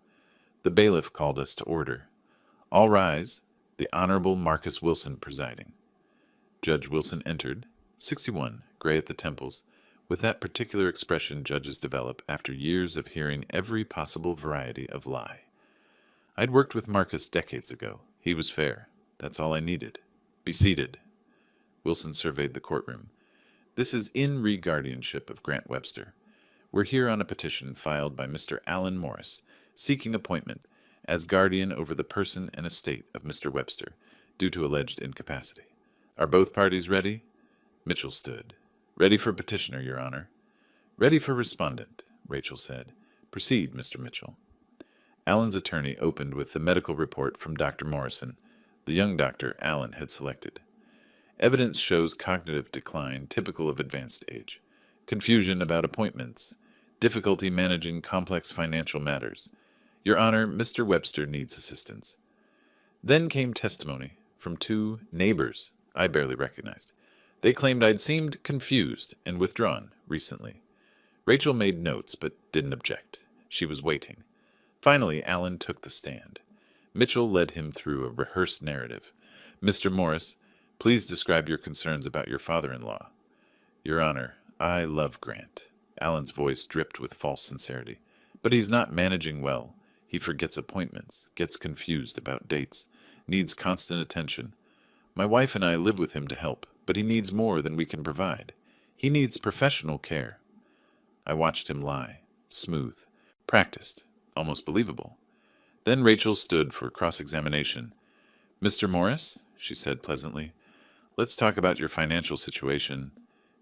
The bailiff called us to order. All rise, the Honorable Marcus Wilson presiding. Judge Wilson entered, 61, gray at the temples, with that particular expression judges develop after years of hearing every possible variety of lie. I'd worked with Marcus decades ago. He was fair. That's all I needed. Be seated. Wilson surveyed the courtroom. This is in re guardianship of Grant Webster. We're here on a petition filed by Mr. Alan Morris, seeking appointment as guardian over the person and estate of Mr. Webster, due to alleged incapacity. Are both parties ready? Mitchell stood. Ready for petitioner, Your Honor. Ready for respondent, Rachel said. Proceed, Mr. Mitchell. Alan's attorney opened with the medical report from Dr. Morrison, the young doctor Alan had selected. Evidence shows cognitive decline typical of advanced age, confusion about appointments, difficulty managing complex financial matters. Your Honor, Mr. Webster needs assistance. Then came testimony from two neighbors I barely recognized. They claimed I'd seemed confused and withdrawn recently. Rachel made notes but didn't object. She was waiting. Finally, Alan took the stand. Mitchell led him through a rehearsed narrative. Mr. Morris, please describe your concerns about your father-in-law. Your Honor, I love Grant. Alan's voice dripped with false sincerity. But he's not managing well. He forgets appointments, gets confused about dates, needs constant attention. My wife and I live with him to help, but he needs more than we can provide. He needs professional care. I watched him lie, smooth, practiced, almost believable. Then Rachel stood for cross-examination. Mr. Morris, she said pleasantly, let's talk about your financial situation.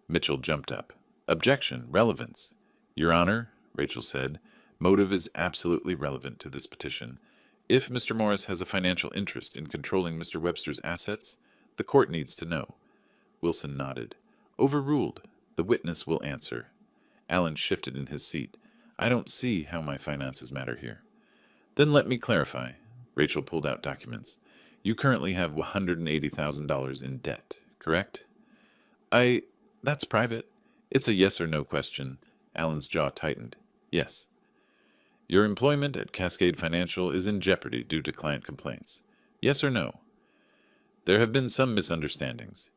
Mitchell jumped up. Objection, relevance. Your Honor, Rachel said, motive is absolutely relevant to this petition. If Mr. Morris has a financial interest in controlling Mr. Webster's assets, the court needs to know. Wilson nodded. Overruled. The witness will answer. Alan shifted in his seat. I don't see how my finances matter here. Then let me clarify. Rachel pulled out documents. You currently have $180,000 in debt, correct? That's private. It's a yes or no question. Alan's jaw tightened. Yes. Your employment at Cascade Financial is in jeopardy due to client complaints. Yes or no? There have been some misunderstandings.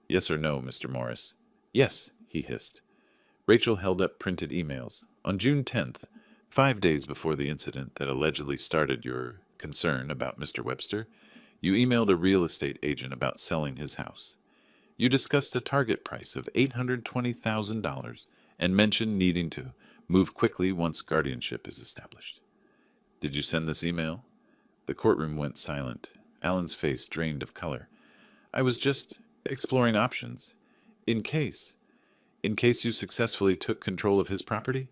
Yes or no, Mr. Morris? Yes, he hissed. Rachel held up printed emails. On June 10th, 5 days before the incident that allegedly started your concern about Mr. Webster, you emailed a real estate agent about selling his house. You discussed a target price of $820,000 and mentioned needing to move quickly once guardianship is established. Did you send this email? The courtroom went silent. Alan's face drained of color. I was just exploring options. In case you successfully took control of his property?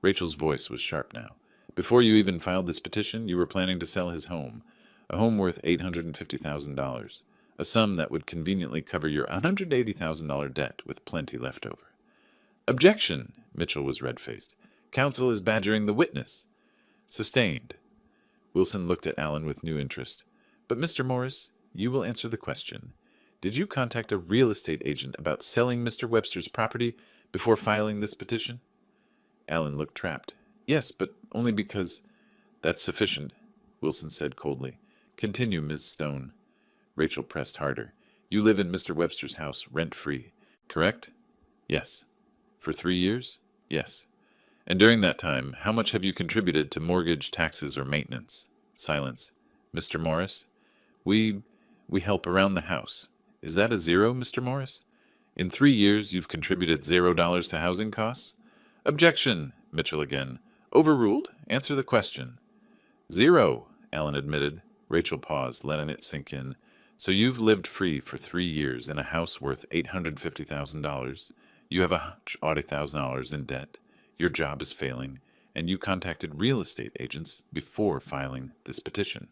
Rachel's voice was sharp now. Before you even filed this petition, you were planning to sell his home, a home worth $850,000, a sum that would conveniently cover your $180,000 debt with plenty left over. Objection! Mitchell was red-faced. Counsel is badgering the witness. Sustained. Wilson looked at Alan with new interest. But, Mr. Morris, you will answer the question. Did you contact a real estate agent about selling Mr. Webster's property before filing this petition? Alan looked trapped. Yes, but only because... That's sufficient, Wilson said coldly. Continue, Ms. Stone. Rachel pressed harder. You live in Mr. Webster's house, rent-free, correct? Yes. For 3 years? Yes. And during that time, how much have you contributed to mortgage, taxes, or maintenance? Silence. Mr. Morris? We help around the house. Is that a zero, Mr. Morris? In 3 years, you've contributed $0 to housing costs? Objection, Mitchell again. Overruled. Answer the question. 0, Alan admitted. Rachel paused, letting it sink in. So you've lived free for 3 years in a house worth $850,000. You have $180,000 in debt. Your job is failing, and you contacted real estate agents before filing this petition.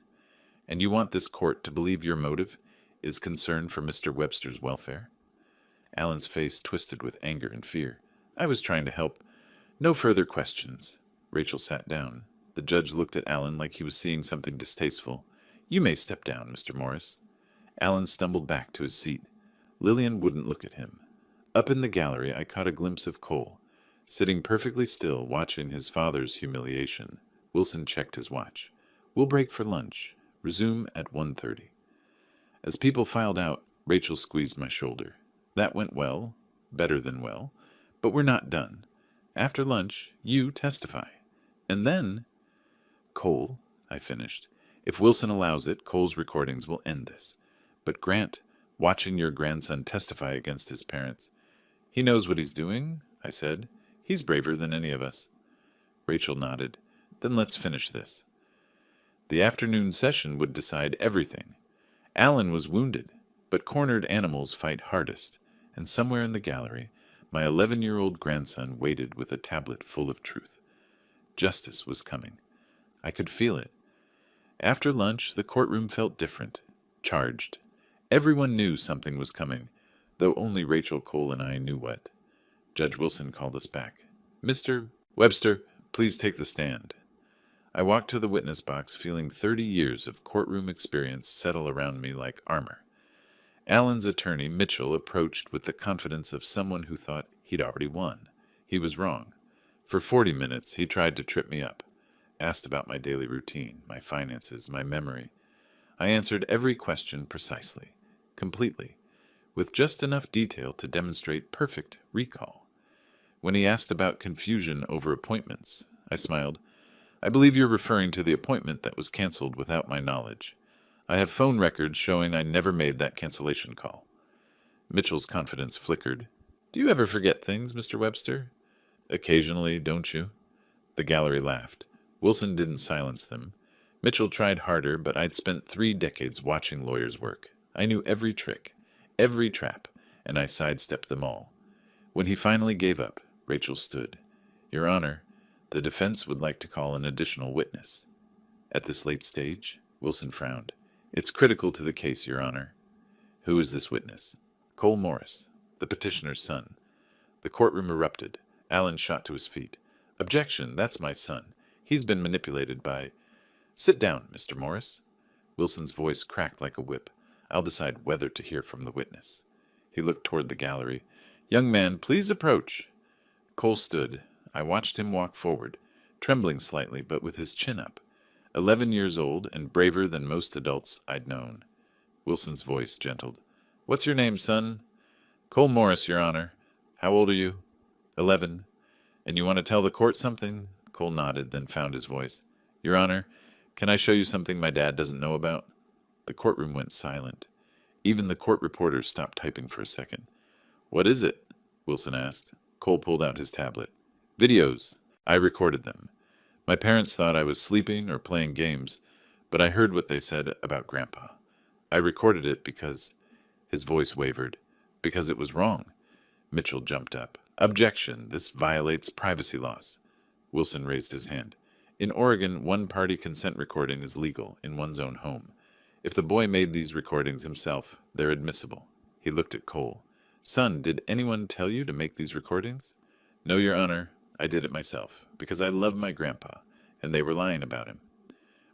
And you want this court to believe your motive is concern for Mr. Webster's welfare? Alan's face twisted with anger and fear. I was trying to help. No further questions. Rachel sat down. The judge looked at Alan like he was seeing something distasteful. You may step down, Mr. Morris. Alan stumbled back to his seat. Lillian wouldn't look at him. Up in the gallery, I caught a glimpse of Cole, sitting perfectly still, watching his father's humiliation. Wilson checked his watch. We'll break for lunch. Resume at 1:30. As people filed out, Rachel squeezed my shoulder. That went well, better than well, but we're not done. After lunch, you testify. And then... Cole, I finished. If Wilson allows it, Cole's recordings will end this. But Grant, watching your grandson testify against his parents, he knows what he's doing, I said. He's braver than any of us. Rachel nodded. Then let's finish this. The afternoon session would decide everything. Alan was wounded, but cornered animals fight hardest, and somewhere in the gallery, my 11-year-old grandson waited with a tablet full of truth. Justice was coming. I could feel it. After lunch, the courtroom felt different, charged. Everyone knew something was coming, though only Rachel, Cole, and I knew what. Judge Wilson called us back. Mr. Webster, please take the stand. I walked to the witness box, feeling 30 years of courtroom experience settle around me like armor. Alan's attorney, Mitchell, approached with the confidence of someone who thought he'd already won. He was wrong. For 40 minutes, he tried to trip me up. Asked about my daily routine, my finances, my memory. I answered every question precisely, completely, with just enough detail to demonstrate perfect recall. When he asked about confusion over appointments, I smiled. I believe you're referring to the appointment that was canceled without my knowledge. I have phone records showing I never made that cancellation call. Mitchell's confidence flickered. Do you ever forget things, Mr. Webster? Occasionally, don't you? The gallery laughed. Wilson didn't silence them. Mitchell tried harder, but I'd spent 3 decades watching lawyers work. I knew every trick, every trap, and I sidestepped them all. When he finally gave up, Rachel stood. Your Honor, the defense would like to call an additional witness. At this late stage, Wilson frowned. It's critical to the case, Your Honor. Who is this witness? Cole Morris, the petitioner's son. The courtroom erupted. Alan shot to his feet. Objection, that's my son. He's been manipulated by... Sit down, Mr. Morris. Wilson's voice cracked like a whip. I'll decide whether to hear from the witness. He looked toward the gallery. Young man, please approach. Cole stood. I watched him walk forward, trembling slightly, but with his chin up. 11 years old and braver than most adults I'd known. Wilson's voice gentled. What's your name, son? Cole Morris, Your Honor. How old are you? 11. And you want to tell the court something? Cole nodded, then found his voice. Your Honor, can I show you something my dad doesn't know about? The courtroom went silent. Even the court reporters stopped typing for a second. What is it? Wilson asked. Cole pulled out his tablet. Videos. I recorded them. My parents thought I was sleeping or playing games, but I heard what they said about Grandpa. I recorded it because... His voice wavered. Because it was wrong. Mitchell jumped up. Objection. This violates privacy laws. Wilson raised his hand. In Oregon, one-party consent recording is legal in one's own home. If the boy made these recordings himself, they're admissible. He looked at Cole. Son, did anyone tell you to make these recordings? No, Your Honor. I did it myself, because I love my grandpa, and they were lying about him.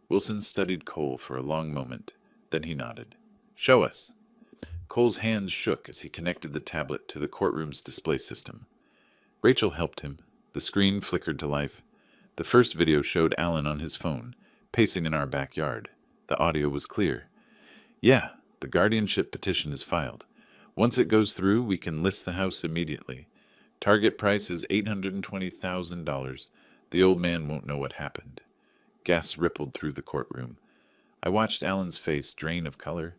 Wilson studied Cole for a long moment. Then he nodded. Show us. Cole's hands shook as he connected the tablet to the courtroom's display system. Rachel helped him. The screen flickered to life. The first video showed Alan on his phone, pacing in our backyard. The audio was clear. "Yeah, the guardianship petition is filed. Once it goes through, we can list the house immediately. Target price is $820,000. The old man won't know what happened." Gasps rippled through the courtroom. I watched Alan's face drain of color.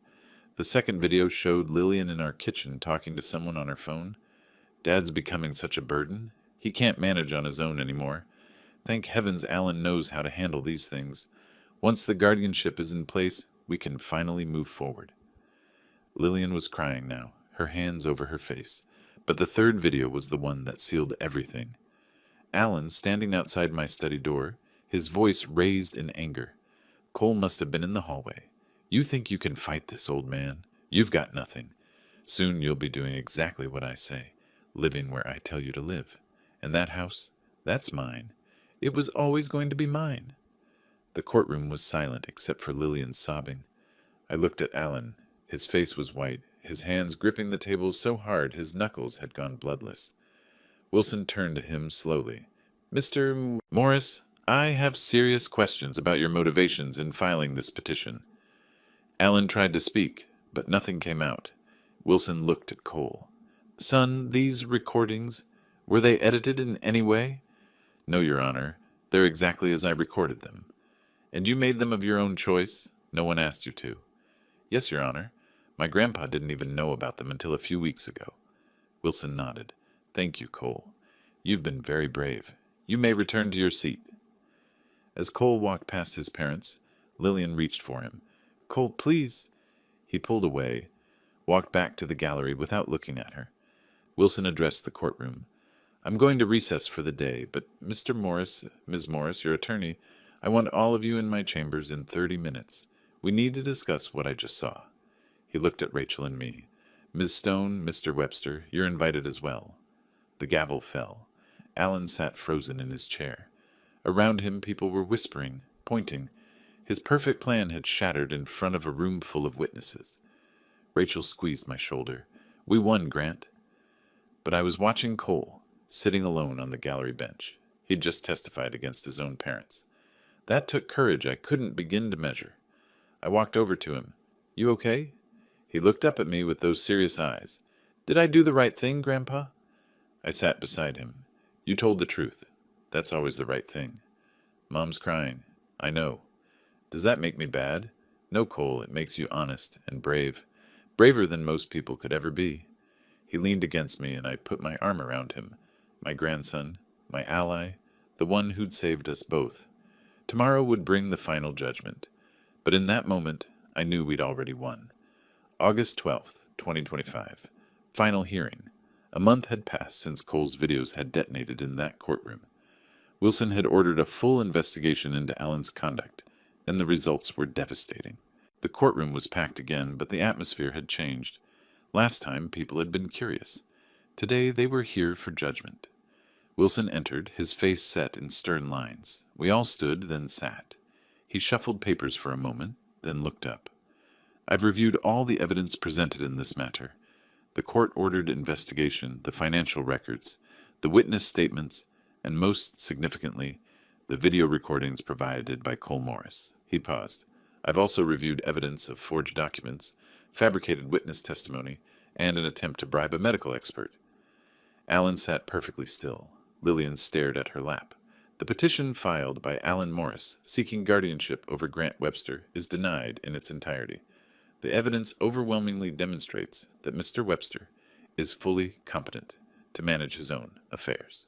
The second video showed Lillian in our kitchen talking to someone on her phone. "Dad's becoming such a burden. He can't manage on his own anymore. Thank heavens Alan knows how to handle these things. Once the guardianship is in place, we can finally move forward." Lillian was crying now, her hands over her face. But the third video was the one that sealed everything. Alan, standing outside my study door, his voice raised in anger. Cole must have been in the hallway. "You think you can fight this, old man? You've got nothing. Soon you'll be doing exactly what I say, living where I tell you to live. And that house, that's mine. It was always going to be mine." The courtroom was silent except for Lillian's sobbing. I looked at Alan. His face was white, his hands gripping the table so hard his knuckles had gone bloodless. Wilson turned to him slowly. "Mr. Morris, I have serious questions about your motivations in filing this petition." Alan tried to speak, but nothing came out. Wilson looked at Cole. "Son, these recordings, were they edited in any way?" "No, Your Honor. They're exactly as I recorded them." "And you made them of your own choice? No one asked you to?" "Yes, Your Honor. My grandpa didn't even know about them until a few weeks ago." Wilson nodded. "Thank you, Cole. You've been very brave. You may return to your seat." As Cole walked past his parents, Lillian reached for him. "Cole, please." He pulled away, walked back to the gallery without looking at her. Wilson addressed the courtroom. "I'm going to recess for the day, but Mr. Morris, Ms. Morris, your attorney, I want all of you in my chambers in 30 minutes. We need to discuss what I just saw." He looked at Rachel and me. "Ms. Stone, Mr. Webster, you're invited as well." The gavel fell. Alan sat frozen in his chair. Around him people were whispering, pointing. His perfect plan had shattered in front of a room full of witnesses. Rachel squeezed my shoulder. "We won, Grant." But I was watching Cole, sitting alone on the gallery bench. He'd just testified against his own parents. That took courage I couldn't begin to measure. I walked over to him. "You okay?" He looked up at me with those serious eyes. "Did I do the right thing, Grandpa?" I sat beside him. "You told the truth. That's always the right thing." "Mom's crying." "I know." "Does that make me bad?" "No, Cole, it makes you honest and brave. Braver than most people could ever be." He leaned against me, and I put my arm around him. My grandson, my ally, the one who'd saved us both. Tomorrow would bring the final judgment. But in that moment, I knew we'd already won. August 12th, 2025. Final hearing. A month had passed since Cole's videos had detonated in that courtroom. Wilson had ordered a full investigation into Alan's conduct, and the results were devastating. The courtroom was packed again, but the atmosphere had changed. Last time, people had been curious. Today, they were here for judgment. Wilson entered, his face set in stern lines. We all stood, then sat. He shuffled papers for a moment, then looked up. "I've reviewed all the evidence presented in this matter. The court-ordered investigation, the financial records, the witness statements, and most significantly, the video recordings provided by Cole Morris." He paused. "I've also reviewed evidence of forged documents, fabricated witness testimony, and an attempt to bribe a medical expert." Alan sat perfectly still. Lillian stared at her lap. "The petition filed by Alan Morris, seeking guardianship over Grant Webster, is denied in its entirety. The evidence overwhelmingly demonstrates that Mr. Webster is fully competent to manage his own affairs."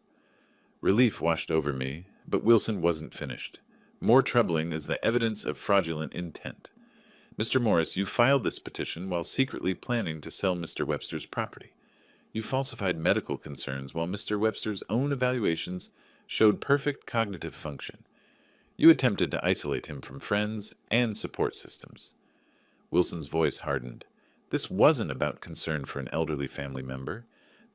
Relief washed over me, but Wilson wasn't finished. "More troubling is the evidence of fraudulent intent. Mr. Morris, you filed this petition while secretly planning to sell Mr. Webster's property. You falsified medical concerns while Mr. Webster's own evaluations showed perfect cognitive function. You attempted to isolate him from friends and support systems." Wilson's voice hardened. "This wasn't about concern for an elderly family member.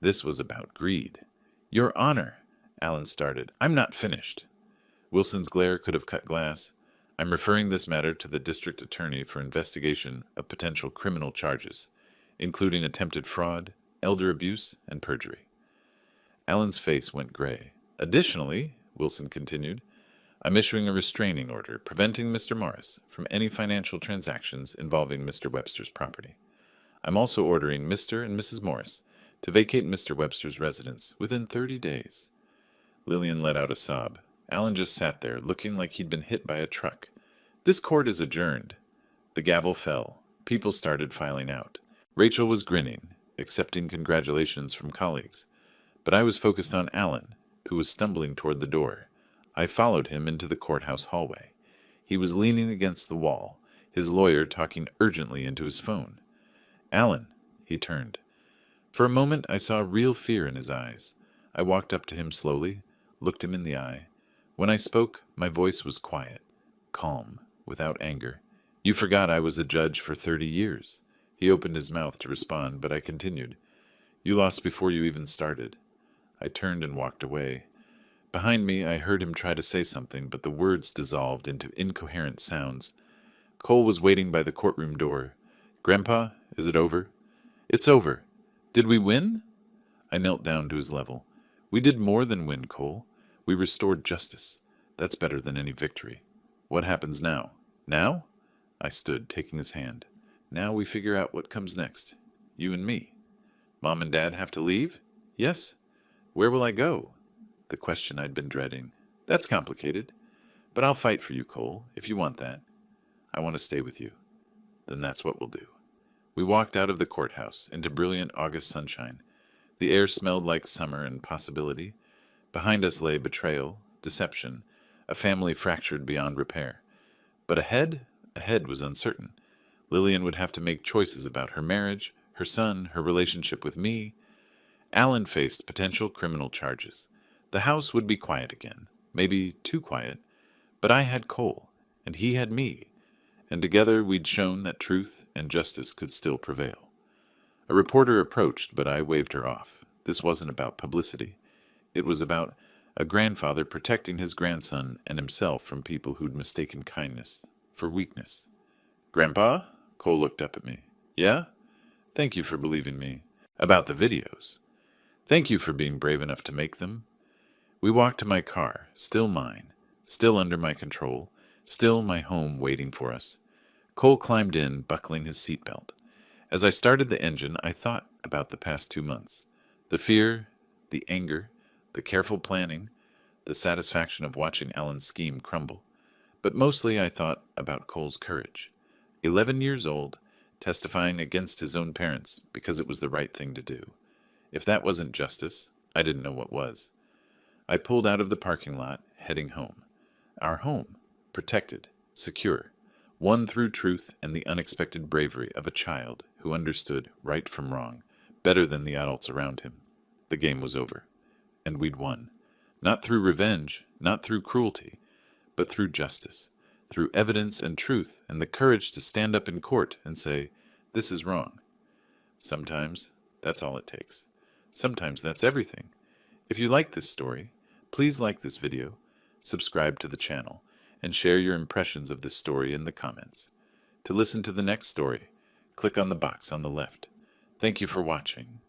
This was about greed." "Your Honor," Alan started. "I'm not finished." Wilson's glare could have cut glass. "I'm referring this matter to the district attorney for investigation of potential criminal charges. including attempted fraud, elder abuse, and perjury. Alan's face went gray. Additionally, Wilson continued, I'm issuing a restraining order preventing Mr. Morris from any financial transactions involving Mr. Webster's property. I'm also ordering Mr. and Mrs. Morris to vacate Mr. Webster's residence within 30 days. Lillian let out a sob. Alan just sat there, looking like he'd been hit by a truck. This court is adjourned. The gavel fell. People started filing out. Rachel was grinning, accepting congratulations from colleagues. But I was focused on Alan, who was stumbling toward the door. I followed him into the courthouse hallway. He was leaning against the wall, his lawyer talking urgently into his phone. Alan, he turned. For a moment I saw real fear in his eyes. I walked up to him slowly, looked him in the eye. When I spoke, my voice was quiet, calm, without anger. You forgot I was a judge for 30 years. He opened his mouth to respond, but I continued. You lost before you even started. I turned and walked away. Behind me, I heard him try to say something, but the words dissolved into incoherent sounds. Cole was waiting by the courtroom door. Grandpa, is it over? It's over. Did we win? I knelt down to his level. We did more than win, Cole. We restored justice. That's better than any victory. What happens now? Now? I stood, taking his hand. Now we figure out what comes next. You and me. Mom and Dad have to leave? Yes. Where will I go? The question I'd been dreading. That's complicated. But I'll fight for you, Cole, if you want that. I want to stay with you. Then that's what we'll do. We walked out of the courthouse into brilliant August sunshine. The air smelled like summer and possibility. Behind us lay betrayal, deception, a family fractured beyond repair. But ahead was uncertain. Lillian would have to make choices about her marriage, her son, her relationship with me. Alan faced potential criminal charges. The house would be quiet again, maybe too quiet, but I had Cole, and he had me, and together we'd shown that truth and justice could still prevail. A reporter approached, but I waved her off. This wasn't about publicity. It was about a grandfather protecting his grandson and himself from people who'd mistaken kindness for weakness. Grandpa? Cole looked up at me. Yeah? Thank you for believing me. About the videos. Thank you for being brave enough to make them. We walked to my car, still mine, still under my control, still my home waiting for us. Cole climbed in, buckling his seatbelt. As I started the engine, I thought about the past 2 months. The fear, the anger, the careful planning, the satisfaction of watching Alan's scheme crumble. But mostly I thought about Cole's courage. 11 years old, testifying against his own parents because it was the right thing to do. If that wasn't justice, I didn't know what was. I pulled out of the parking lot, heading home. Our home, protected, secure, won through truth and the unexpected bravery of a child who understood right from wrong better than the adults around him. The game was over, and we'd won. Not through revenge, not through cruelty, but through justice, through evidence and truth and the courage to stand up in court and say, this is wrong. Sometimes that's all it takes. Sometimes that's everything. If you like this story, please like this video, subscribe to the channel, and share your impressions of this story in the comments. To listen to the next story, click on the box on the left. Thank you for watching.